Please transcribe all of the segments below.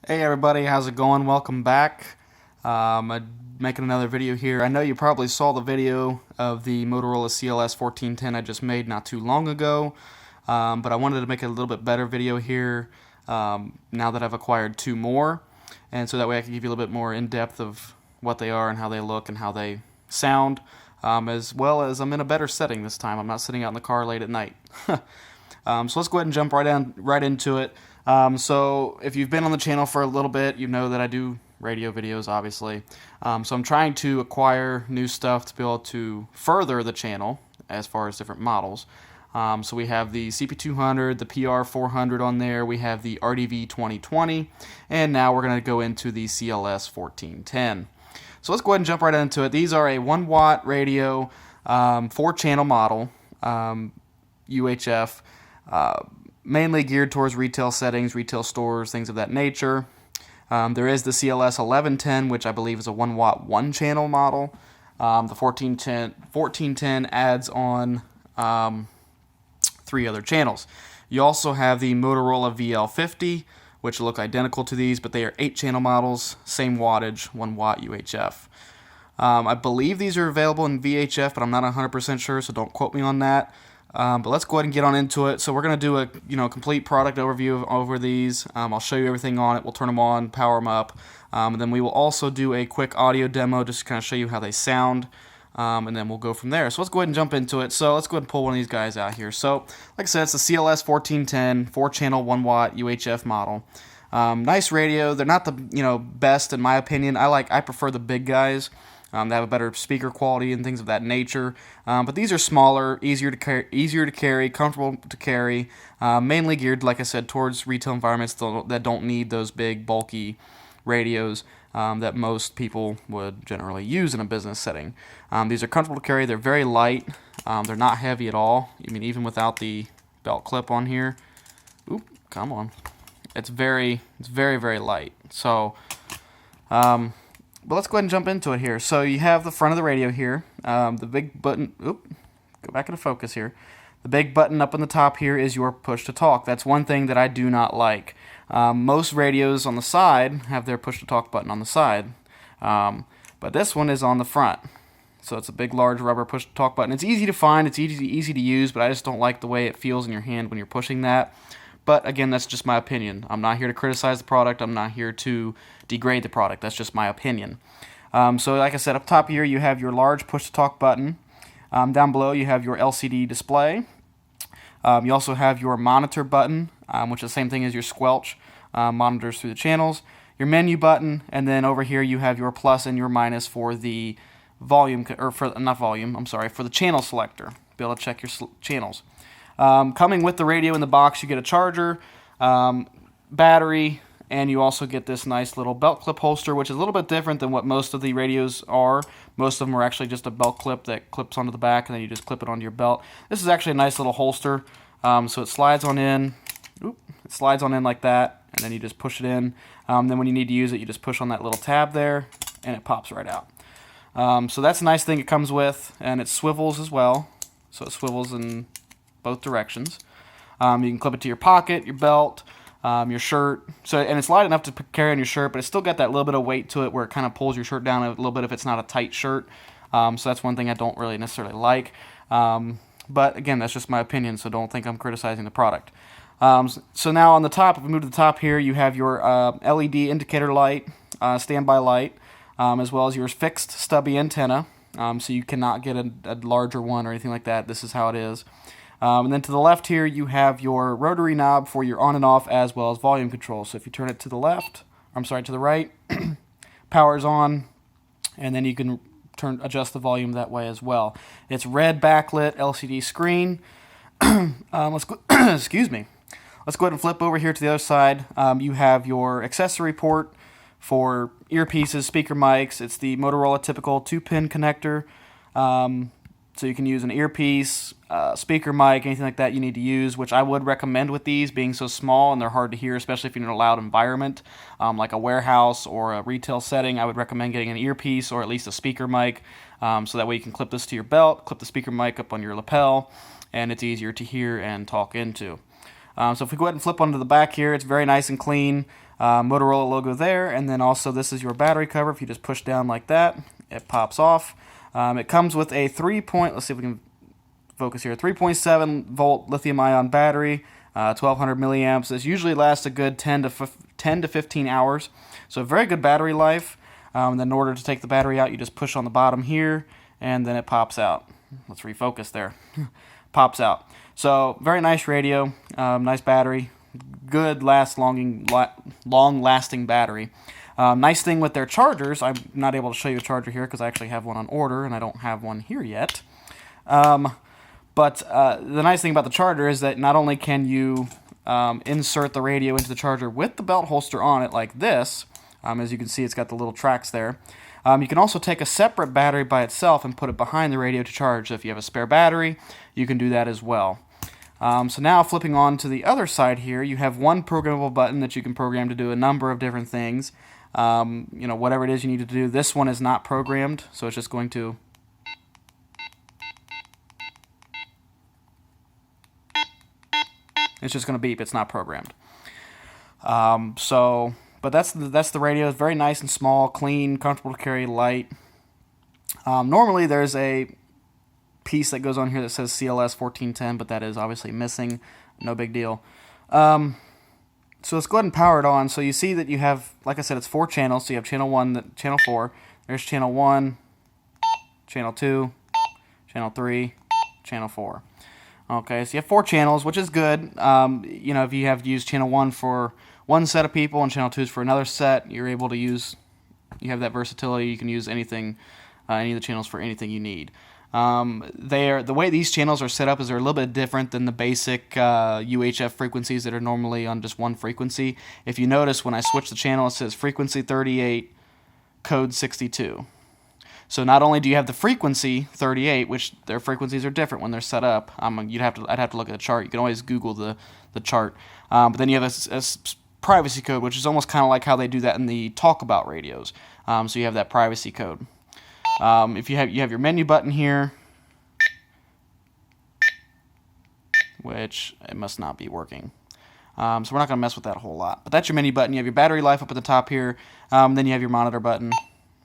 Hey everybody, how's it going? Welcome back. I'm making another video here. I know you probably saw the video of the Motrola CLS1410 I just made not too long ago, but I wanted to make a little bit better video here now that I've acquired two more, and so that way I can give you a little bit more in-depth of what they are and how they look and how they sound, as well as I'm in a better setting this time. I'm not sitting out in the car late at night. So let's go ahead and jump right into it. So if you've been on the channel for a little bit, you know that I do radio videos, obviously. So I'm trying to acquire new stuff to be able to further the channel as far as different models. So we have the CP200, the PR400 on there, we have the RDV 2020, and now we're going to go into the CLS1410. So let's go ahead and jump right into it. These are a 1-watt radio, 4-channel model, UHF, mainly geared towards retail settings, retail stores, things of that nature. There is the CLS1110, which I believe is a 1-watt, 1-channel model. The 1410 adds on 3 other channels. You also have the Motrola VL50, which look identical to these, but they are 8-channel models, same wattage, 1-watt UHF. I believe these are available in VHF, but I'm not 100% sure, so don't quote me on that. But let's go ahead and get on into it. So we're going to do a complete product overview over these. I'll show you everything on it. We'll turn them on, power them up. And then we will also do a quick audio demo just to kind of show you how they sound. And then we'll go from there. So let's go ahead and jump into it. So let's go ahead and pull one of these guys out here. So like I said, it's the CLS1410 4-channel 1-watt UHF model. Nice radio. They're not the best in my opinion. I prefer the big guys. They have a better speaker quality and things of that nature. But these are smaller, easier to carry, comfortable to carry, mainly geared, like I said, towards retail environments that don't need those big, bulky radios that most people would generally use in a business setting. These are comfortable to carry. They're very light. They're not heavy at all. I mean, even without the belt clip on here. Oop, come on. It's very, very light. So, but let's go ahead and jump into it here. So you have the front of the radio here. The big button, go back into focus here. The big button up on the top here is your push to talk. That's one thing that I do not like. Most radios on the side have their push to talk button on the side. But this one is on the front. So it's a big, large rubber push to talk button. It's easy to find, it's easy to use, but I just don't like the way it feels in your hand when you're pushing that. But again, that's just my opinion. I'm not here to criticize the product. I'm not here to degrade the product. That's just my opinion. So like I said, up top here you have your large push-to-talk button. Down below you have your LCD display. You also have your monitor button, which is the same thing as your squelch, monitors through the channels. Your menu button, and then over here you have your plus and your minus for the volume, or for the channel selector. Be able to check your channels. Coming with the radio in the box, you get a charger, battery, and you also get this nice little belt clip holster, which is a little bit different than what most of the radios are. Most of them are actually just a belt clip that clips onto the back, and then you just clip it onto your belt. This is actually a nice little holster, so it slides on in. It slides on in like that, and then you just push it in. Then when you need to use it, you just push on that little tab there, and it pops right out. So that's a nice thing it comes with, and it swivels as well. So it swivels in both directions. You can clip it to your pocket, your belt, your shirt. And it's light enough to carry on your shirt, but it's still got that little bit of weight to it where it kind of pulls your shirt down a little bit if it's not a tight shirt. So that's one thing I don't really necessarily like. But again, that's just my opinion, so don't think I'm criticizing the product. So now on the top, if we move to the top here, you have your LED indicator light, standby light, as well as your fixed stubby antenna. So you cannot get a larger one or anything like that. This is how it is. And then to the left here, you have your rotary knob for your on and off, as well as volume control. So if you turn it to the to the right, power's on, and then you can adjust the volume that way as well. It's red backlit LCD screen. Let's go. Excuse me. Let's go ahead and flip over here to the other side. You have your accessory port for earpieces, speaker mics. It's the Motorola typical 2-pin connector. So you can use an earpiece, speaker mic, anything like that you need to use, which I would recommend with these being so small and they're hard to hear, especially if you're in a loud environment, like a warehouse or a retail setting. I would recommend getting an earpiece or at least a speaker mic, so that way you can clip this to your belt, clip the speaker mic up on your lapel, and it's easier to hear and talk into. So if we go ahead and flip onto the back here, it's very nice and clean. Motorola logo there, and then also this is your battery cover. If you just push down like that, it pops off. It comes with a let's see if we can focus here, 3.7 volt lithium ion battery, 1200 milliamps. This usually lasts a good 10 to 15 hours, so very good battery life. Then in order to take the battery out, you just push on the bottom here, and then it pops out. Let's refocus there. Pops out. So very nice radio, nice battery, good long-lasting battery. Nice thing with their chargers, I'm not able to show you a charger here because I actually have one on order and I don't have one here yet. But the nice thing about the charger is that not only can you insert the radio into the charger with the belt holster on it like this, as you can see it's got the little tracks there. You can also take a separate battery by itself and put it behind the radio to charge. So if you have a spare battery, you can do that as well. So now flipping on to the other side here, you have one programmable button that you can program to do a number of different things. Whatever it is you need to do. This one is not programmed, so it's just going to... It's just going to beep. It's not programmed. But that's the radio. It's very nice and small, clean, comfortable to carry, light. Normally there's a piece that goes on here that says CLS1410, but that is obviously missing. No big deal. So let's go ahead and power it on. So you see that you have, like I said, it's 4 channels. So you have channel 1, channel 4. There's channel 1, channel 2, channel 3, channel 4. Okay, so you have 4 channels, which is good. If you have to use channel 1 for one set of people and channel 2 is for another set, you have that versatility. You can use anything, any of the channels for anything you need. The way these channels are set up is they're a little bit different than the basic UHF frequencies that are normally on just one frequency. If you notice, when I switch the channel, it says frequency 38, code 62. So not only do you have the frequency 38, which their frequencies are different when they're set up. I'd have to look at the chart. You can always Google the chart. But then you have a privacy code, which is almost kind of like how they do that in the talkabout radios. So you have that privacy code. If you have your menu button here, which it must not be working. So we're not going to mess with that a whole lot. But that's your menu button. You have your battery life up at the top here. Then you have your monitor button,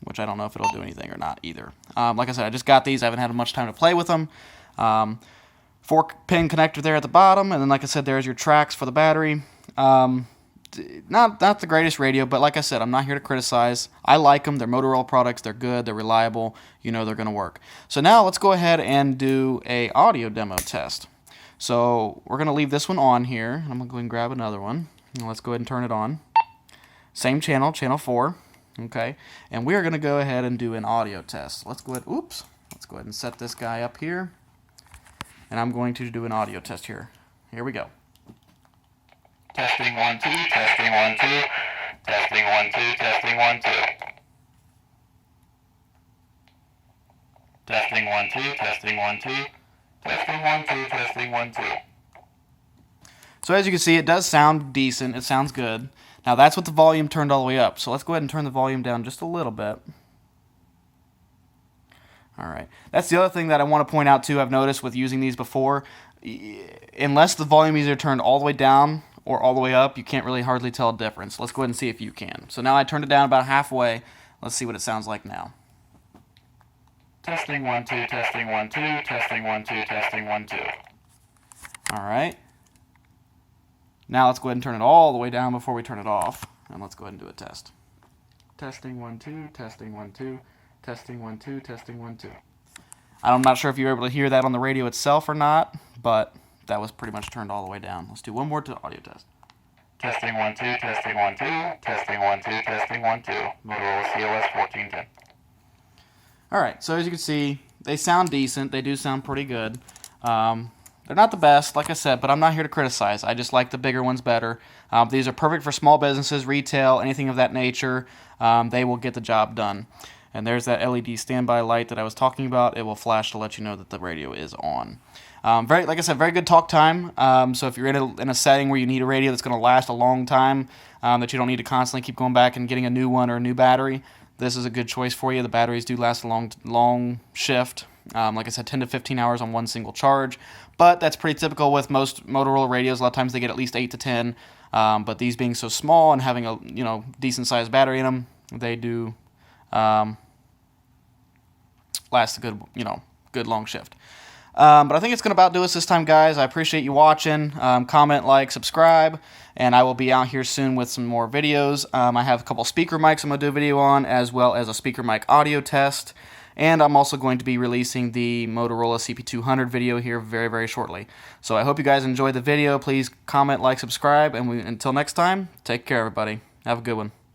which I don't know if it'll do anything or not either. Like I said, I just got these. I haven't had much time to play with them. 4-pin connector there at the bottom, and then like I said, there's your tracks for the battery. Not the greatest radio, but like I said, I'm not here to criticize. I like them. They're Motorola products. They're good. They're reliable. You know they're going to work. So now let's go ahead and do a audio demo test. So we're going to leave this one on here. I'm going to go and grab another one. Let's go ahead and turn it on. Same channel, channel 4. Okay, and we're going to go ahead and do an audio test. Let's go ahead. Let's go ahead and set this guy up here. And I'm going to do an audio test here. Here we go. Testing 1 2, testing 1 2, testing 1 2, testing 1 2. Testing 1 2, testing 1 2, testing 1 2, testing 1 2. So as you can see, it does sound decent. It sounds good. Now that's with the volume turned all the way up. So let's go ahead and turn the volume down just a little bit. Alright, that's the other thing that I want to point out too. I've noticed with using these before, unless the volume is either turned all the way down or all the way up, you can't really hardly tell a difference. Let's go ahead and see if you can. So now I turned it down about halfway. Let's see what it sounds like now. Testing 1 2, testing 1 2, testing 1 2, testing 1 2. Alright. Now let's go ahead and turn it all the way down before we turn it off. And let's go ahead and do a test. Testing 1 2, testing 1 2. Testing 1 2, testing 1 2. I'm not sure if you were able to hear that on the radio itself or not, but that was pretty much turned all the way down. Let's do one more audio test. Testing 1 2, testing 1 2, testing 1 2, testing 1 2. Motrola CLS1410. Alright, so as you can see, they sound decent. They do sound pretty good. They're not the best, like I said, but I'm not here to criticize. I just like the bigger ones better. These are perfect for small businesses, retail, anything of that nature. They will get the job done. And there's that LED standby light that I was talking about. It will flash to let you know that the radio is on. Like I said, very good talk time. So if you're in a setting where you need a radio that's going to last a long time, that you don't need to constantly keep going back and getting a new one or a new battery, this is a good choice for you. The batteries do last a long shift. Like I said, 10 to 15 hours on one single charge. But that's pretty typical with most Motorola radios. A lot of times they get at least 8 to 10 But these being so small and having a decent sized battery in them, they do last a good long shift. But I think it's going to about do us this time, guys. I appreciate you watching. Comment, like, subscribe, and I will be out here soon with some more videos. I have a couple speaker mics I'm going to do a video on, as well as a speaker mic audio test. And I'm also going to be releasing the Motrola CP200 video here very, very shortly. So I hope you guys enjoyed the video. Please comment, like, subscribe, and until next time, take care, everybody. Have a good one.